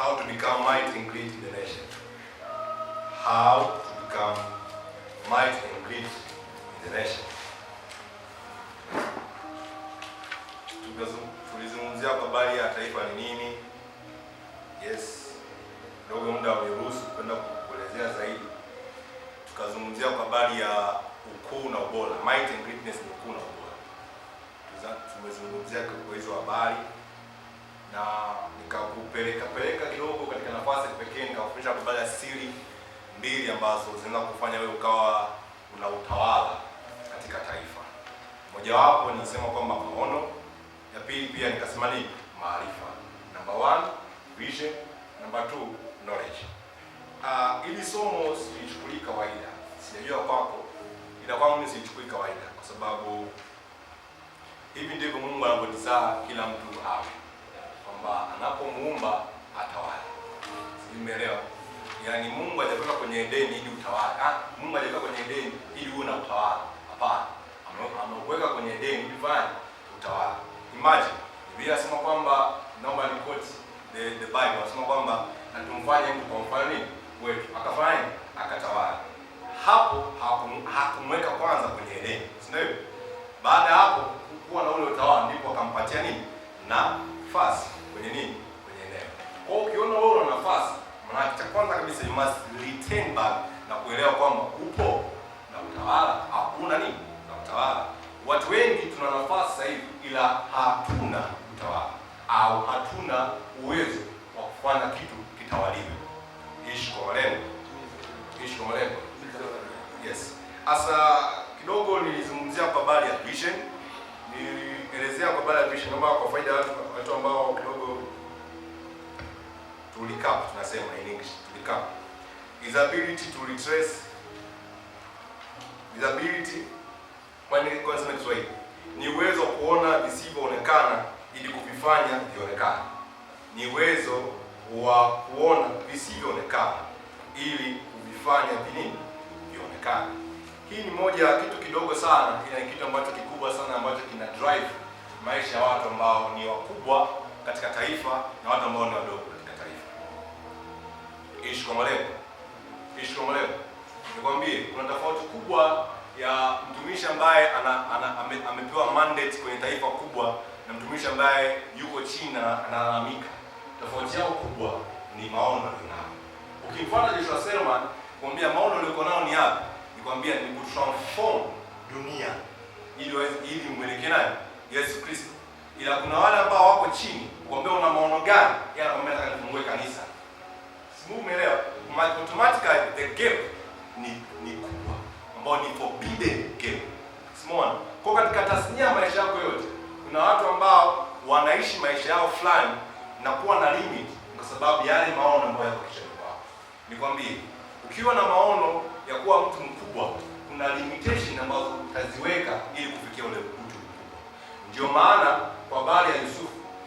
How to become mighty and great in the nation. How to become mighty and great in the nation. Tulizungumzia kwa habari ya taifa ni nini. Yes. Ndogo muda umeruhusu kwenda kuelezea zaidi. Tukazungumzia kwa habari ya ukuu na ubora. Might and greatness ni ukuu na ubora. Tumezungumzia kwa hizo habari na nikakupeleka kidogo katika nafasi pekee, nikakufundisha habari ya siri mbili ambazo zinaweza kufanya wewe ukawa una utawala katika taifa. Mojawapo nilisema kwamba maono, ya pili pia nikasema ni maarifa. Number 1 vision, number 2 knowledge. Ili somo silichukui kawaida. Sijajua kwako, ila kwangu mimi silichukui kawaida kwa sababu hivi ndivyo Mungu anavyotizaa kila mtu awe. Kwamba anapomuumba atawale. Simeelewa? Yaani Mungu hajaweka kwenye Edeni ili utawale. Mungu hajaweka kwenye Edeni ili uwe na utawala. Hapana. Ameweka kwenye Edeni ili ufanye utawala. Imagine, Biblia inasema kwamba, naomba ni quote the Bible, inasema kwamba atumfanye mtu kwa mfano nini? Wetu. Akafanya, akatawala. Hapo hakumweka kwanza kwenye Edeni. Si ndio? Baada ya hapo kuwa na ule utawala ndipo akampatia nini? Nafasi kwenye nini? Kwenye eneo. Kwa hiyo ukiona wewe una nafasi, maana cha kwanza kabisa you must retain back na kuelewa kwamba upo na utawala, hakuna nini? Na utawala. Watu wengi tuna nafasi sasa hivi ila hatuna utawala au hatuna uwezo wa kufanya kitu kitawaliwe. Ishi kwa malengo. Ishi kwa malengo. Yes. Asa kidogo nilizungumzia kwa habari ya vision. Nielezea kwa habari ya vision kama kwa faida ya watu ambao kidogo to recap, tunasema in English, to recap. Is ability to retrace. Is ability kwa nasema Kiswahili. Ni uwezo wa kuona visivyoonekana ili kuvifanya vionekane. Ni uwezo wa kuona visivyoonekana ili kuvifanya vionekane. Hii ni moja ya kitu kidogo sana, ila ni kitu ambacho kikubwa sana ambacho kina drive maisha ya watu ambao ni wakubwa katika taifa na watu ambao ni wadogo katika taifa. Ishi kwa malengo. Ishi kwa malengo. Nikwambie kuna tofauti kubwa ya mtumishi ambaye amepewa mandate kwenye taifa kubwa na mtumishi ambaye yuko chini na analalamika. Tofauti yao kubwa ni maono walionao. Ukimfuata Joshua Selman, kumwambia maono uliokuwa nao ni yapi? Nikwambia ni kutransform dunia ili mwelekee naye Yesu Kristo. Ila kuna wale ambao wako chini, kuambia una maono gani? Yeye anakuambia nataka nifungue kanisa. Simu umeelewa? Automatically the gap ni kubwa, ambao ni forbidden gap. Simona, kwa katika tasnia maisha yako yote, kuna watu ambao wanaishi maisha yao fulani na kuwa na limit kwa sababu yale maono ambayo yako kichwani kwao. Nikwambie, ukiwa na maono ya kuwa mtu mkubwa, kuna limitation ambazo utaziweka ili kufikia ule mtu mkubwa. Ndio maana kwa habari ya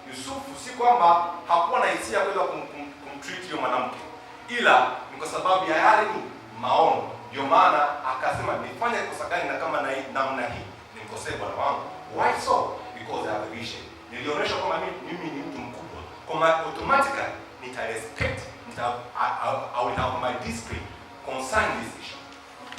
Yusufu si kwamba hakuwa na hisia kuweza kumtreat yule mwanamke, ila ni kwa sababu ya yale ni maono. Ndio maana akasema nifanye kosa gani na kama namna hii nimkosee bwana wangu. Why so? Because I have a vision. Nilionyesha kwamba mimi ni mtu mkubwa. Kwa automatically nita-respect, I will have my discipline concerning this issue.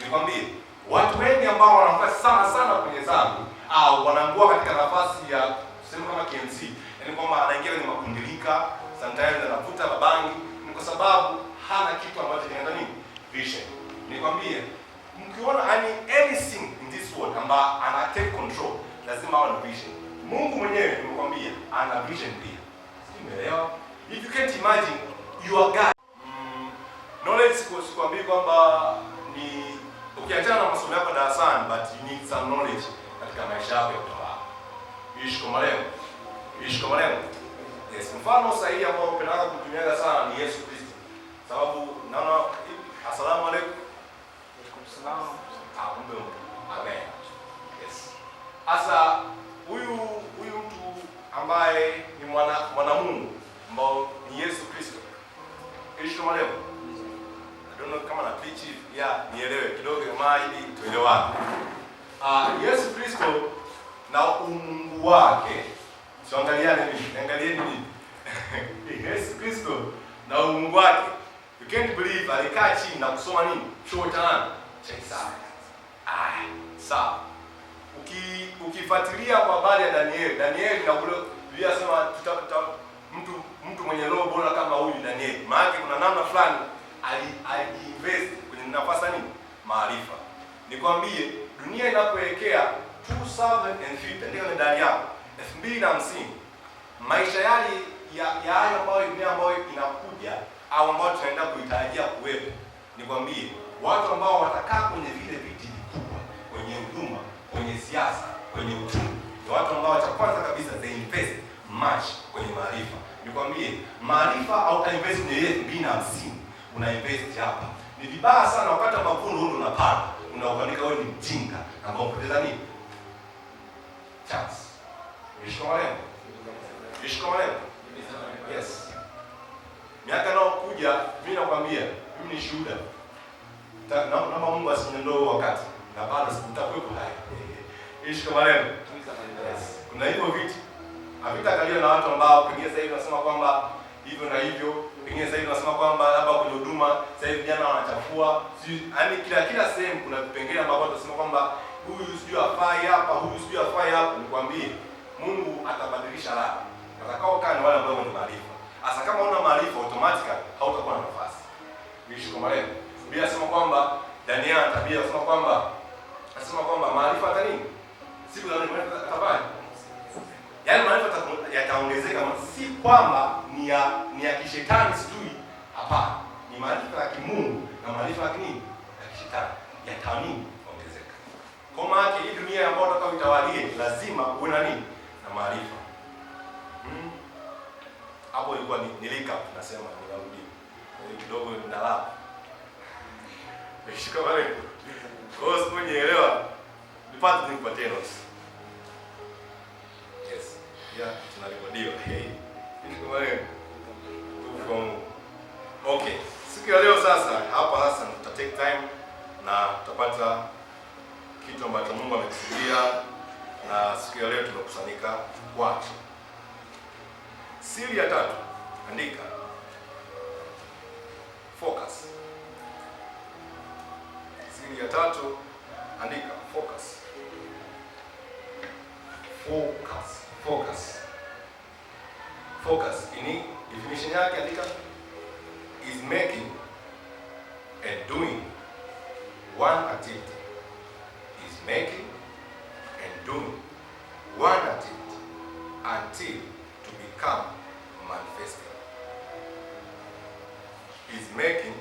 Nikwambie, watu wengi ambao wanakuwa sana kwenye dhambi au wanaangua katika nafasi ya kusema kama KMC, yani kwamba anaingia kwenye makundilika, sometimes anavuta mabangi, ni kwa sababu hana kitu ambacho kinaenda nini? Vision. Nikwambie, mkiona anything in this world ambayo ana take control, lazima awe na vision. Mungu mwenyewe nimekwambia ana vision pia. Umeelewa? If you can't imagine your God. Knowledge sikwambii kwamba ni ukiachana na masomo yako darasani, but you need some knowledge katika maisha yako ya utawala. Ishi kwa malengo. Ishi kwa malengo. Yes, mfano sahihi ambao napenda kutumia sana ni Yesu Kristo. Sababu naona asalamu alaykum. Salaam. Amen. Yes. Asa huyu mtu ambaye ni mwana Mungu ambao ni Yesu Kristo. Ishi kwa malengo. I don't know kama na preach nielewe kidogo kama ili tuelewane. Yesu Kristo na umungu wake. Tuangaliane nini? Angalieni nini? Yesu Kristo na umungu wake. You can't believe alikaa chini na kusoma nini? Chuo cha nani? Cha Isaya. Sawa. Ukifuatilia kwa habari ya Danieli na ule Biblia inasema mtu mwenye roho bora kama huyu Danieli. Maana kuna namna fulani aliinvest kwenye nafasi nini? Maarifa. Nikwambie dunia inapoelekea 2050 ndio ndani yako 2050, maisha yale ya hayo ambayo dunia ambayo inakuja au ambayo tunaenda kuitarajia kuwepo, nikwambie watu ambao watakaa kwenye vile viti vikubwa, kwenye huduma, kwenye siasa, kwenye uchumi, ni watu ambao cha kwanza kabisa they invest much kwenye maarifa. Nikwambie maarifa au invest kwenye 2050, una invest hapa. Ni vibaya sana wakati mavuno ndio unapanda, unaokanika wewe ni mjinga ambao unapoteza nini? Chance. Ishikomaleo. Yes. Miaka inayokuja mimi nakwambia, mimi ni shuhuda. Naomba Mungu asiniondoe wakati na bado sitakuwepo hai. Ishikomaleo. Yes. Kuna hivyo vitu. Havitakalia na watu ambao pengine sasa hivi wanasema kwamba hivyo na hivyo, pengine sasa hivi wanasema kwamba labda kwenye huduma sasa hivi vijana wanachafua. Yaani kila sehemu kuna vipengele ambavyo watu wanasema kwamba huyu sijui afai hapa, huyu sijui afai hapa. Nikwambie Mungu atabadilisha raha. Watakao kaa ni wale ambao wana maarifa. Hasa kama una maarifa automatically hautakuwa na nafasi. Niishi kwa malengo. Biblia inasema kwamba Daniel tabia anasema kwamba maarifa hata nini? Siku za maarifa atabaya. Yaani maarifa yataongezeka, si kwamba ni ya kishetani sijui. Hapana. Ni maarifa ya kimungu na maarifa ya nini? Ya kishetani. Yataonini ongezeka. Kwa maana hii dunia ambayo unataka utawalie lazima uwe na nini? Na maarifa. Hapo ilikuwa ni recap nasema ninarudi. Kidogo ndalala. Shika wale. Kwa hiyo simuelewa. Nipate nipatie notes. Yes. Yeah, tunarekodiwa. Shika wale. Okay. Siku ya leo sasa hapa sasa tuta take time na tutapata kitu ambacho Mungu amekusudia, na siku ya leo tumekusanyika kwake. Siri ya tatu, andika. Focus. Siri ya tatu, andika. Focus. Focus. Focus. Focus. Ini definition yake andika. Is making and doing one activity. Is making and doing one activity until to become manifested. Is making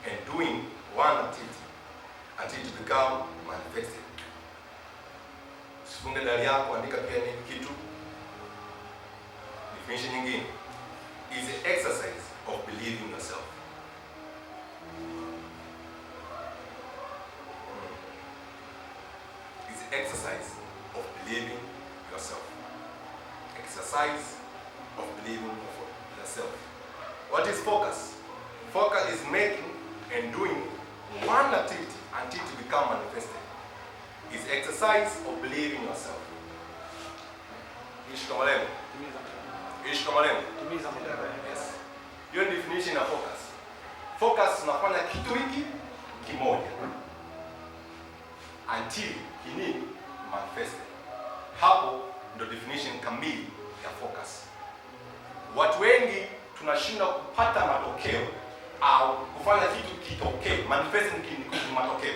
and doing one activity until to become manifested. Sifunge dari yako, andika pia ni kitu. Definition nyingine. Is the exercise of believing yourself. Is the exercise of believing yourself. Exercise of believing yourself. What is focus? Focus is making and doing one activity until to become manifested. Is exercise of believing yourself. Ishi kama lengo. Ishi kama lengo. Yes. Hiyo definition ya focus. Focus unafanya kitu hiki kimoja until kini manifested. Hapo ndio definition kamili ya focus. Watu wengi tunashindwa kupata matokeo au kufanya kitu kitokee. Manifesting ni matokeo.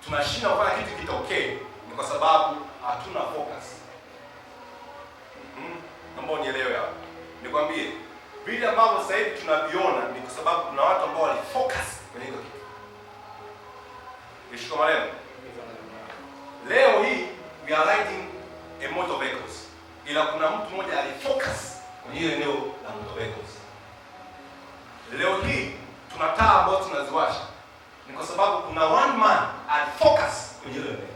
Tunashindwa kufanya kitu kitokee ni kwa sababu hatuna focus. Naomba unielewe hapo. Nikwambie vile ambavyo sasa hivi tunaviona ni kwa sababu kuna watu ambao walifocus kwenye hiyo kitu. Ishika maneno. Leo hii we are riding a motor vehicles. Ila kuna mtu mmoja alifocus kwenye ile eneo la motor vehicles. Leo hii tuna taa ambazo tunaziwasha. Ni kwa sababu kuna one man alifocus kwenye ile eneo.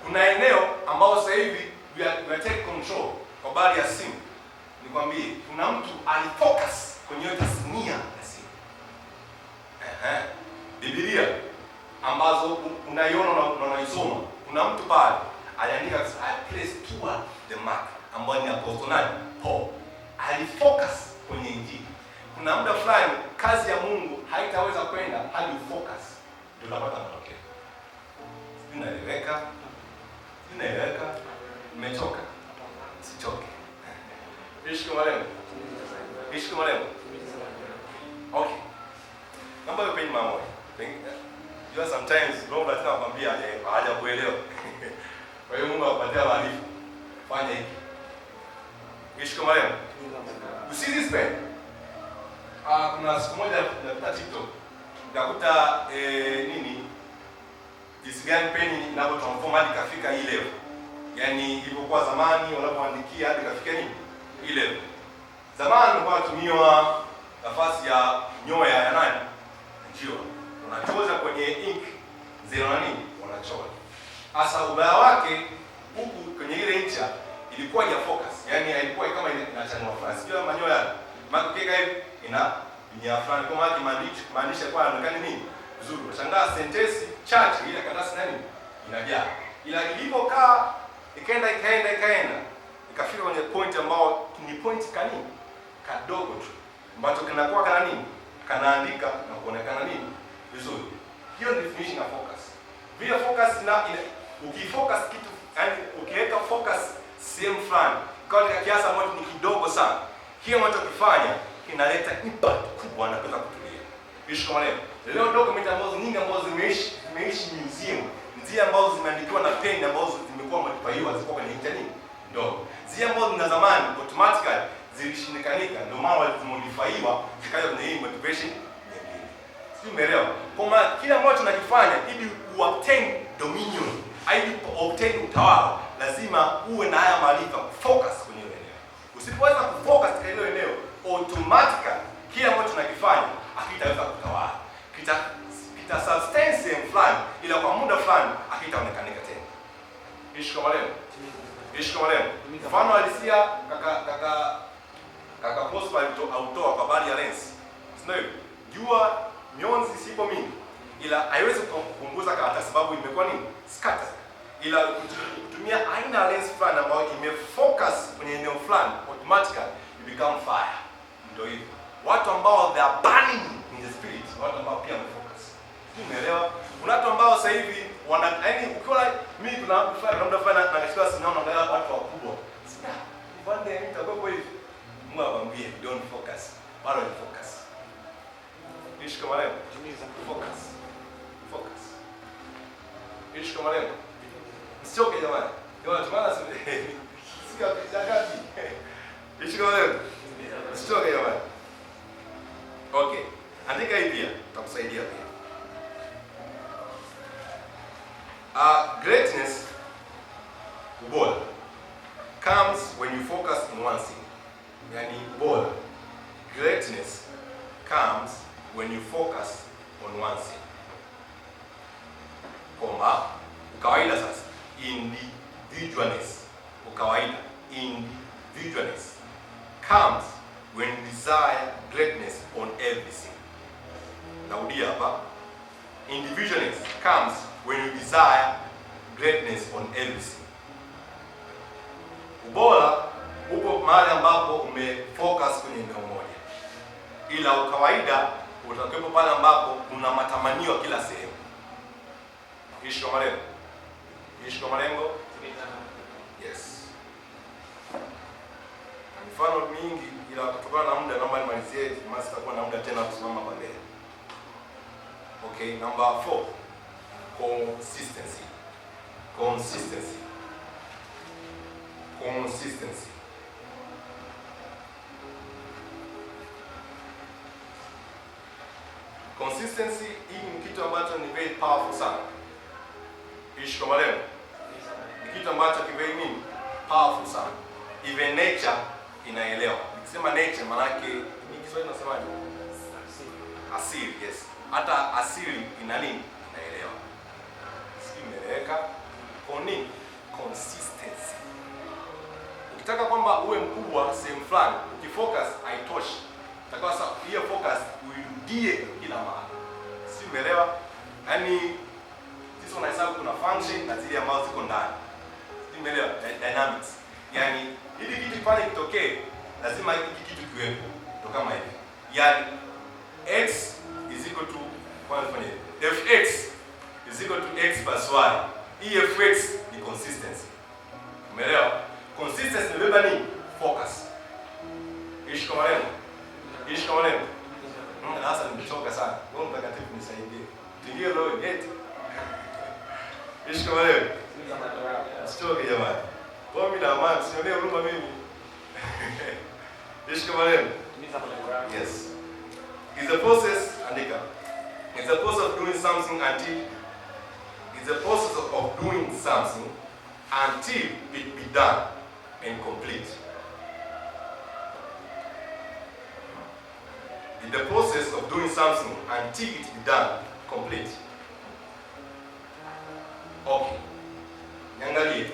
Kuna eneo ambao sasa hivi we are take control kwa baadhi ya simu. Nikwambie kuna mtu alifocus kwenye hiyo tasnia ya simu. Biblia ambazo unaiona na unaisoma, kuna mtu pale aliandika I place toward the mark, ambaye ni apostle nani? Paul. alifocus kwenye Injili. Kuna muda fulani kazi ya Mungu haitaweza kwenda hadi ufocus, ndio utapata matokeo. Inaeleweka? Inaeleweka? Umechoka? Usichoke. Ishi kwa malengo. Ishi kwa malengo. Okay. Naomba upeni mamoja. You are sometimes Roho lazima akwambia hajakuelewa. Kwa hiyo Mungu akupatia maarifa. Fanya hiki. Ishi kwa malengo. Usizispe. Kuna siku moja napita TikTok. Nikakuta jinsi gani peni inapotransform hadi kafika hii level. Yaani ilipokuwa zamani wanapoandikia hadi kafika nini? Hii level. Zamani walikuwa watumiwa nafasi ya nyoya ya nani? Njiwa. Unachoza kwenye ink zero na nini? Wanachora. Asa ubaya wake huku kwenye ile ncha ilikuwa ya focus. Yaani ilikuwa kama inachanua fulani. Sio manyoya. Makikeka hivi ina fulani kwa maana maandishi kwa anaonekana nini? Vizuri. Unashangaa sentence chache ile karatasi nani? Inajaa. Ila ilipokaa ikaenda ikafika kwenye point ambao ni point kanini? Kadogo tu. Ambacho kinakuwa kana nini? Kanaandika na kuonekana nini? Vizuri. Hiyo ni definition ya focus. Vile focus ukifocus kitu, yani ukiweka focus sehemu fulani, kwa kiasi ambacho ni kidogo sana, hiyo unachokifanya kinaleta impact kubwa na kuweza kutulia. Ishi kama leo document ambazo nyingi ambazo zimeishi museum, nzia ambazo zimeandikiwa na pen ambazo zimekuwa modified ziko kwenye internet ndogo. Zile ambazo na zamani automatically zilishindikanika, ndio maana walizimodifyiwa zikaja kwenye hii motivation nyingine. Sio umeelewa? Kwa maana kila ambacho tunakifanya ili uobtain dominion, ili obtain utawala, lazima uwe na haya maarifa, focus kwenye ile eneo. Usipoweza kufocus katika ile eneo, automatically kila ambacho tunakifanya hakitaweza kutawala. Kita sustain sehemu fulani, ila kwa muda fulani hakitaonekanika tena. Ishi kama leo. Ishi kama leo. Mfano halisia kaka Prosper autoa kwa habari ya lens. Sio hivyo? Jua mionzi sipo mingi, ila haiwezi kupunguza karatasi sababu imekuwa nini? Scatter. Ila kutumia aina lens fulani ambayo imefocus kwenye eneo fulani, automatically it become fire. Ndio hivyo. Watu ambao they are burning in the spirit, watu ambao pia wamefocus. Umeelewa? Kuna watu ambao sasa hivi yaani ukiona mimi tunafanya muda fulani na kashika sinaona naangalia watu wakubwa. Sina. Ivande nitakuwa hivi. Mungu akwambie don't focus. Bado ni focus. Ishi kama leo. Focus. Focus. Ishi kama leo. Msioke jamani. Jamani tumana sika jagaji. Ishi kama leo. Msioke jamani. Okay. Andika hii pia. Tutakusaidia pia. Greatness, ubora, comes when you focus on one thing. Yani ubora, greatness comes when you focus on one thing. Koma, ukawaida sasa, individualness, ukawaida, individualness comes when you desire greatness on everything. Naudia hapa, individualness comes when you desire greatness on everything. Ubora upo mahali ambapo umefocus kwenye eneo moja, ila ukawaida utakuwepo pale ambapo una matamanio kila sehemu. Ishi kwa malengo. Ishi kwa malengo. Yes. Mfano mingi, ila kutokana na muda naomba nimalizie, master kwa na muda tena kusimama kwa mbele. Okay, number 4. Consistency. Consistency. Consistency. Consistency hii ni kitu ambacho ni very powerful sana. Ishi kwa malengo. Ni kitu ambacho ni very nini? Powerful sana. Even nature inaelewa. Nikisema nature maana yake ni Kiswahili nasemaje? Asili, yes. Hata asili ina nini? Inaelewa. Imeeleweka. Kwa nini? Consistency. Ukitaka kwamba uwe mkubwa sehemu fulani, ukifocus haitoshi. Utakuwa sasa hiyo focus uirudie kila mahali. Si umeelewa? Yaani sisi tunahesabu kuna function na zile ambazo ziko ndani. Si umeelewa? Dynamics. Yaani ili kitu kifanye kitokee, lazima hiki kitu kiwepo. Ndio kama hivi. Yaani x is equal to fx is equal to x plus y. Hii fx ni consistency. Umeelewa? Consistency inabeba nini? Focus. Ishi kama leo. Ishi kama leo. Sasa nimechoka sana. Roho Mtakatifu nisaidie. Tingie roho yetu. Ishi kama leo. Sitoke jamani. Kwa mimi na amani, sionee huruma mimi. Ishi kama leo. Yes. It's a process, andika. It's a process of doing something until it be done and complete. In the process of doing something until it be done complete. Okay. Niangalie.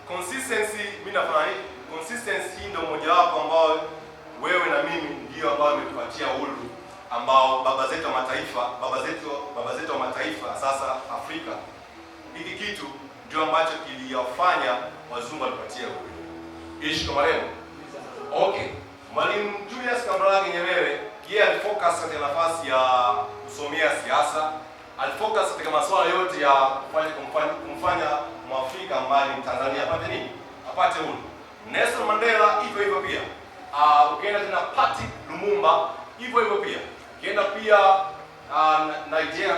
Consistency, mimi nafanya consistency ndio moja wapo ambao wewe na mimi ndio ambao umetupatia uhuru ambao baba zetu wa mataifa sasa Afrika. Hiki kitu ndio ambacho kiliyafanya wazungu walipatia uhuru. Ishi kama leo. Okay. Mwalimu Julius Kambarage Nyerere yeye alifocus katika nafasi ya kusomea siasa. Alifocus katika masuala yote ya kumfanya Mwafrika ambaye ni Tanzania apate nini? Apate uhuru. Nelson Mandela hivyo hivyo pia. Ukienda tena Patrick Lumumba hivyo hivyo pia. Ukienda pia Nigeria,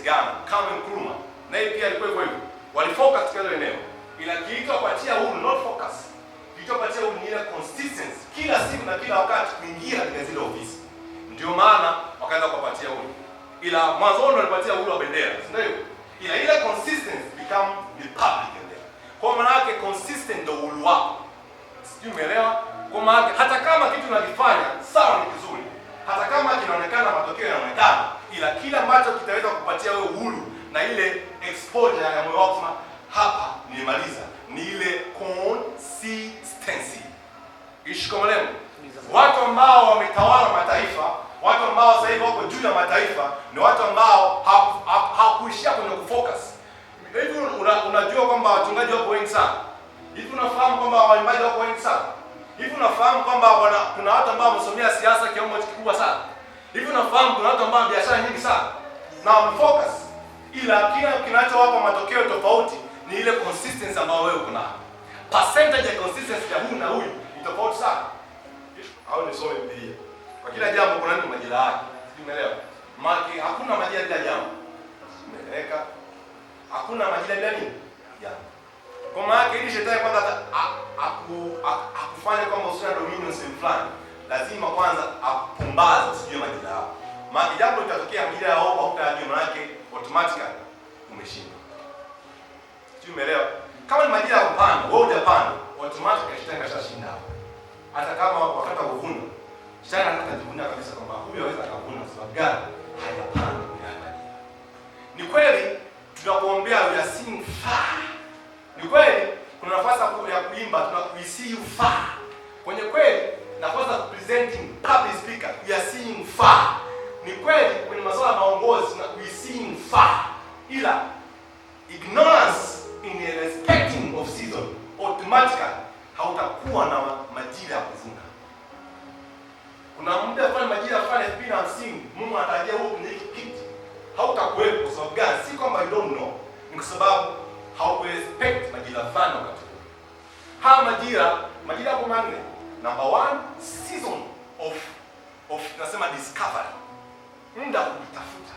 Ghana, Kwame Nkrumah. Na yeye pia alikuwa hivyo hivyo. Walifocus katika ile eneo. Ila kilichopatia uhuru not focus. Kilichopatia uhuru ni ile consistency. Kila siku na kila wakati kuingia katika zile ofisi. Ndio maana wakaanza kupatia uhuru. Ila mwanzoni walipatia uhuru wa bendera, si ndio? Ila ile consistency become the public there. Kwa maana yake consistent ndio uhuru wako. Sijui umeelewa? Kwa maana yake hata kama kitu unakifanya sawa ni kizuri, hata kama kinaonekana matokeo yanaonekana, ila kila ambacho kitaweza kupatia wewe uhuru na ile exposure ya moyo wako hapa nimemaliza ni ile consistency. Ishi kama leo. Watu ambao wametawala mataifa, watu ambao sasa hivi wako juu ya mataifa ni watu ambao hawakuishia kwenye kufocus. Hivi unajua kwamba wachungaji wako wengi sana? Hivi unafahamu kwamba waimbaji wako wengi sana? Hivi unafahamu kwamba kuna watu ambao wamesomea siasa kiwango kikubwa sana? Hivi unafahamu kuna watu ambao biashara nyingi sana na wamefocus, ila kila kinachowapa matokeo tofauti ni ile consistency ambayo wewe uko nayo. Percentage ya consistency ya huyu na huyu ni tofauti sana. Au nisome Biblia. Kwa kila jambo kuna nini majira yake. Umeelewa? Maki hakuna majira bila jambo. Umeeleweka? Hakuna majira bila nini? Jambo. Kwa maana yake ili shetani kwanza akufanye kwamba usina dominion sehemu fulani, lazima kwanza akupumbaze usijue majira yako. Maana jambo litatokea majira yao au hautajua, maana yake automatically umeshinda. Sio, umeelewa? Kama ni majira ya kupanda, wewe hujapanda, automatically shetani kashashinda hapo. Hata kama wakati wa kuvuna, shetani anajivunia kabisa kwamba huyu hawezi akavuna kwa sababu gani? Hajapanda kwenye majira. Ni kweli tunakuombea we are seeing far. Ni kweli kuna nafasi ya kuimba we see you far. Kwenye kweli nafasi ya presenting public speaker we are seeing far. Ni kweli kwenye masuala ya maongozi we seeing far. Ila ignorance in the respecting of season automatically hautakuwa na majira ya kuvuna. Kuna muda fulani majira fulani 2050 Mungu anatarajia wewe kwenye hiki kitu. Hautakuwepo kwa sababu gani? Si kwamba you don't know. Ni kwa sababu haukurespect majira fulani wakati huo. Haya majira kwa manne. Number 1, season of nasema discovery. Muda kutafuta.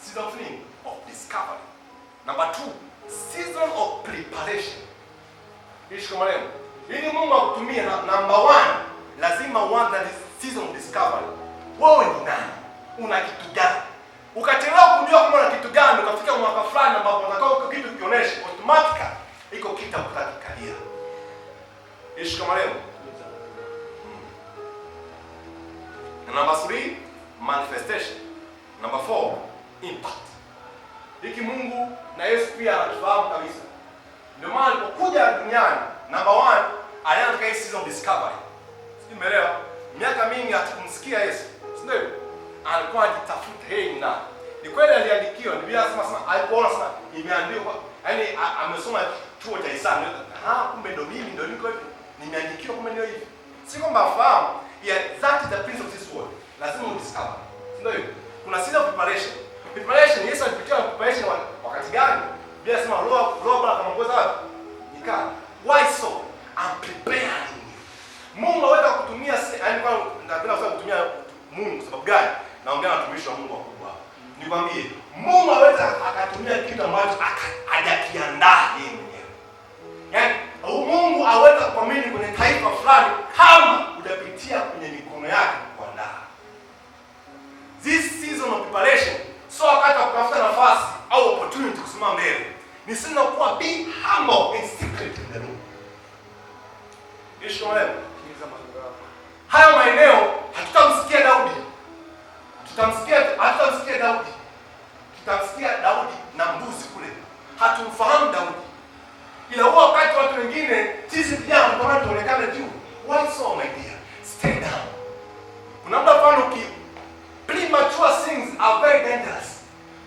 Season of discovery. Number 2, season of preparation. Ishi kama leo. Ili Mungu akutumie number 1, lazima uanze season of discovery. Wewe ni nani? Una kitu gani? Ukachelewa kujua kama una kitu gani, ukafika mwaka fulani ambapo unataka kitu kionyeshe, automatically iko kitu kutakikalia. Ishi kama leo. Number 3, manifestation. Number 4, impact. Hiki Mungu na Yesu pia anafahamu kabisa. Ndio maana alipokuja duniani, number 1, alianza katika season of discovery. Umeelewa? Miaka mingi hatukumsikia Yesu. Ndio? Alikuwa akitafuta hena. Ni kweli aliandikiwa, Biblia inasema alikuona sana imeandikwa, yaani amesoma chuo cha hisani, kumbe ndo mimi ndo niko hivi, nimeandikiwa kumbe ndio hivi. Si kwamba afahamu ya that is the prince of this world. Lazima udiscover. Ndio hiyo. Kuna season of preparation. Preparation, Yesu alipitia preparation wakati gani? Biblia inasema roho Bwana akamwongoza wapi? Nyikani. Why so? I'm preparing you. Mungu aweza kutumia, yaani kwa napenda sana kutumia Mungu kwa sababu gani? Naongea na watumishi wa Mungu wakubwa. Nikwambie, Mungu aweza akatumia kitu ambacho hajakiandaa yeye mwenyewe. Yaani Mungu aweza kuamini kwenye taifa fulani kama hujapitia kwenye mikono yake kuandaa. This season of preparation, so wakati wa kutafuta nafasi au opportunity kusimama mbele, ni sina kuwa be humble and secret in the room. Isho leo. Hayo maeneo hatutamsikia Daudi. Hatutamsikia Daudi. Tutamsikia Daudi na mbuzi kule. Hatumfahamu Daudi. Ila huo wakati watu wengine sisi vijana tunataka tuonekane juu. Why so my dear? Stay down. Kuna muda fulani premature things are very dangerous.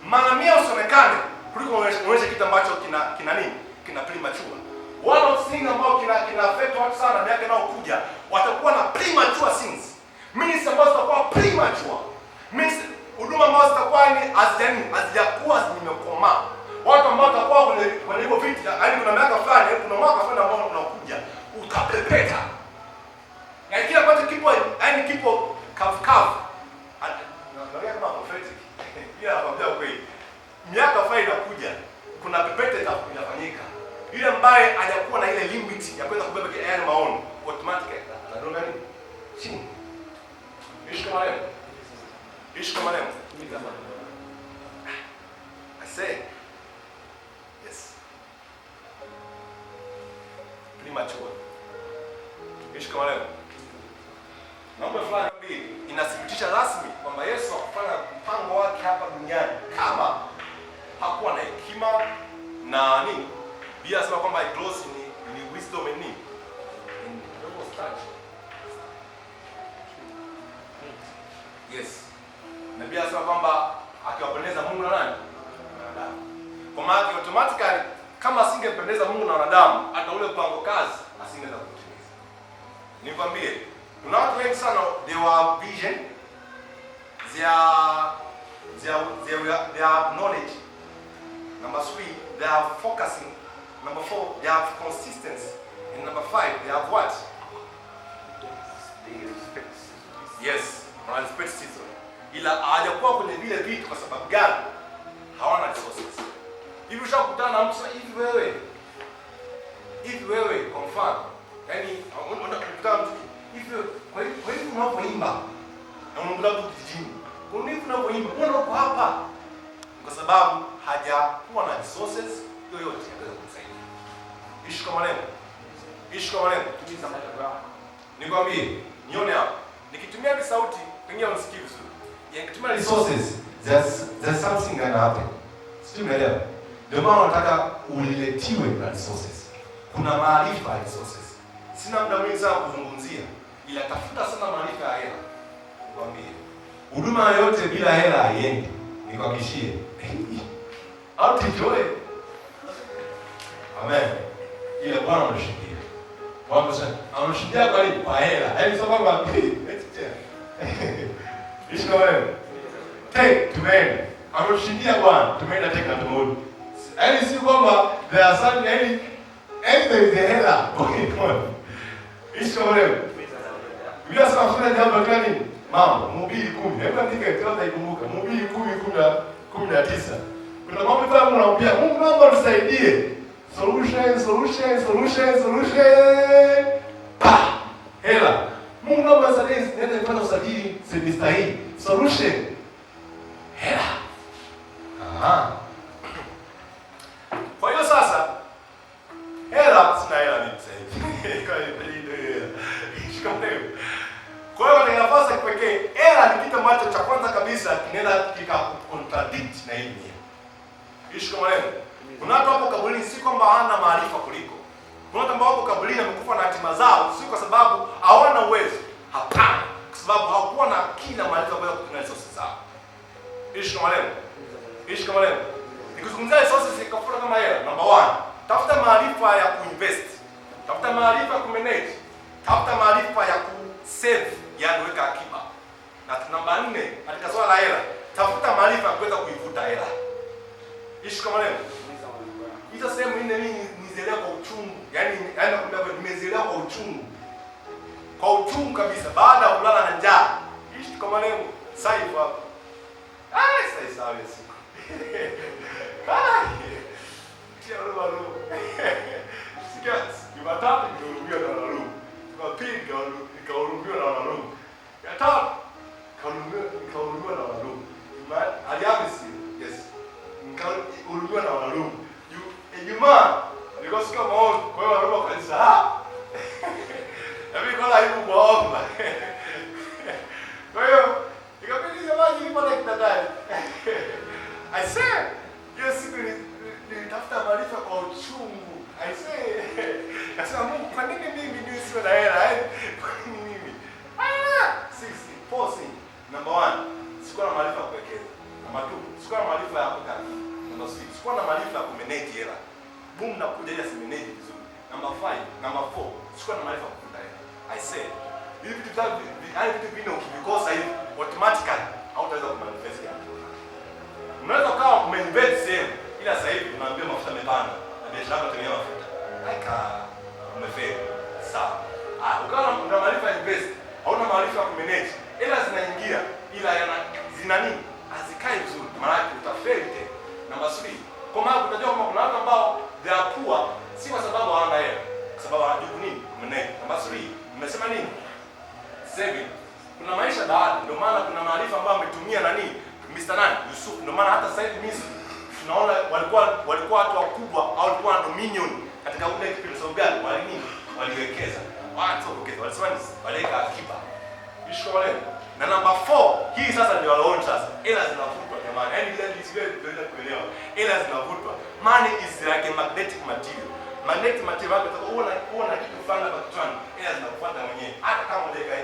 Mara mia usionekane kuliko uonyeshe kitu ambacho kina nini? Kina premature. One of things ambao kina affect watu sana miaka inayokuja, watakuwa na premature things. Means ambazo zitakuwa premature. Means huduma ambazo zitakuwa ni hazijakuwa zimekomaa. Watu ambao watakuwa kwenye hivyo vitu, yaani kuna miaka fulani, kuna mwaka fulani ambao unakuja, utapepeta. Yaani kila kitu kipo kavu. Naongea kama prophetic. Ila nakwambia kweli. Miaka fulani inakuja, kuna pepeta inafanyika. Yule ambaye hajakuwa na ile limit ya kuweza kubeba yale maono, automatically atadonga nini? Chini. Ishi kama leo. I say yes. Premature. Ishi kama leo. Mambo fulani inathibitisha rasmi kwamba Yesu hakufanya mpango wake hapa duniani kama hakuwa na hekima na nini. Biblia inasema kwamba it grows in wisdom and nini? In stature. Yes. Na Biblia inasema kwamba akiwapendeza Mungu na nani? Wanadamu. Kwa maana automatically kama asingempendeza Mungu na wanadamu, hata ule mpango kazi asingeweza kutimiza. Nikwambie, kuna watu wengi sana, they were vision, they are knowledge. Number 3, they are focusing. Number 4, they have consistency. And number 5, they have what? Yes, respect season. Ila hawajakuwa kwenye vile vitu kwa sababu gani? Hawana resources. Hivi ushakutana na mtu hivi wewe kwa mfano, yaani unakutana mtu hivi, kwa hiyo unapoimba na unakuta mtu kijijini, kwa nini unapoimba uko hapa? Kwa sababu hajakuwa na resources yoyote ya kuweza kumsaidia. Ishi kama leo. Tumiza macho yako. Nikwambie, nione hapa. Nikitumia hivi sauti, pengine unisikii vizuri. Nikitumia resources, there's something gonna happen. Sio umeelewa? Ndio maana nataka uliletiwe na resources. Kuna maarifa ya resources. Sina muda mwingi sana kuzungumzia, ila tafuta sana maarifa ya hela. Nikwambie, huduma yoyote bila hela haiendi. Nikuhakikishie. Au tijue. Amen. Ile Bwana anashikia. Bwana anashikia kwa nini? Kwa hela. Yaani sababu ishi kama wewe. Tumeenda. Anashikia Bwana. Tumeenda teka tumodi. Yaani si kwamba there are some there is a hela. Okay, come on. Ishi kama wewe. Bila sababu kuna jambo gani? Mambo, Mhubiri 10. Hebu andika kitabu ikumbuka. Mhubiri 10:19. Kuna mambo fulani unaambia Mungu, naomba unisaidie. Solution. Hela. Mungu, naomba unisaidie niende nipate usajili semester hii. Solution. Hela. Kwa hiyo sasa sina hela mimi sasa hivi. Kwa hiyo katika nafasi ya kipekee, hela ni kitu ambacho cha kwanza kabisa kinaenda kikacontradict na hii nia. Ishi kama leo. Kuna watu hapo kaburini si kwamba hana maarifa kuliko. Kuna watu ambao hapo kaburini wamekufa na hatima zao si kwa sababu hawana uwezo. Hapana. Kwa sababu hawakuwa na akili na maarifa kwa kutumia resources zao. Ishi kama leo. Nikizungumzia resources ikafuata kama hela, number 1, tafuta maarifa ya kuinvest, tafuta maarifa ya kumanage, tafuta maarifa ya kusave, yani weka akiba. Na namba 4 katika swala la hela, tafuta maarifa ya kuweza kuivuta hela. Ishi kama leo. Hizo sehemu nne mimi nizelea kwa uchungu. Yaani nakwambia nimezelea kwa uchungu. Kwa uchungu kabisa baada ya kulala na njaa. Ishi kama leo. Sasa hivi hapo. Sasa sawa siku. Kia roho. Sikia, Jumatatu nikahurumiwa na wanarumu. Jumapili nikahurumiwa na wanarumu. Ya tatu nikahurumiwa na wanarumu. Alhamisi, yes. Nikahurumiwa na wanarumu. Ijumaa nikasikia maombi, kwa hiyo wanarumu kanisa. Mimi kwa aibu kuomba. Kwa hiyo nikabidi jamani nipate kitandani. I say, hiyo siku nilitafuta maarifa kwa uchungu. I say, kasema Mungu, kwa nini mimi nisiwe na hela? Kwa nini mimi? Forcing. Number 1, sikuwa na maarifa ya kuwekeza. Number 2, sikuwa na maarifa ya kukaa. Number 6, sikuwa na maarifa ya kumanage hela. Boom, nakuja ile simanage vizuri. Number 5, number 4, sikuwa na maarifa ya kufuta hela. I say, hivi vitu vile ukivikosa hivi automatically hautaweza kumanifest kitu. Unaweza ukawa umeinvest sehemu ila sasa hivi unaambia mafuta yamepanda na biashara yako itatumia mafuta. Umefeli. Sawa. Ukawa na maarifa ya invest, hauna maarifa ya kumanage. Hela zinaingia ila zina nini? Hazikai vizuri. Maana utafeli tena. Number 3, kwa maana utajua kama kuna watu ambao they are poor si kwa sababu hawana hela, kwa sababu hawajui nini kumanage. Number 3, nimesema nini? Saving. Kuna maisha baada, ndio maana kuna maarifa ambayo ametumia nani? Mr. nani? Yusuf. Ndio maana hata sasa hivi Misri tunaona walikuwa watu wakubwa au walikuwa na dominion katika ule kipindi cha gani? Waliwekeza. Watu wakeza. Walisema waliweka akiba. Ishi kwa leo. Na namba 4, hii sasa ndio walaona sasa. Hela zinavutwa jamani. Yaani ile ndio kuelewa. Hela zinavutwa. Money is like a magnetic material. Magnetic material unataka uone kitu fulani hapa kichwani. Hela zinakufuata mwenyewe. Hata kama unaweka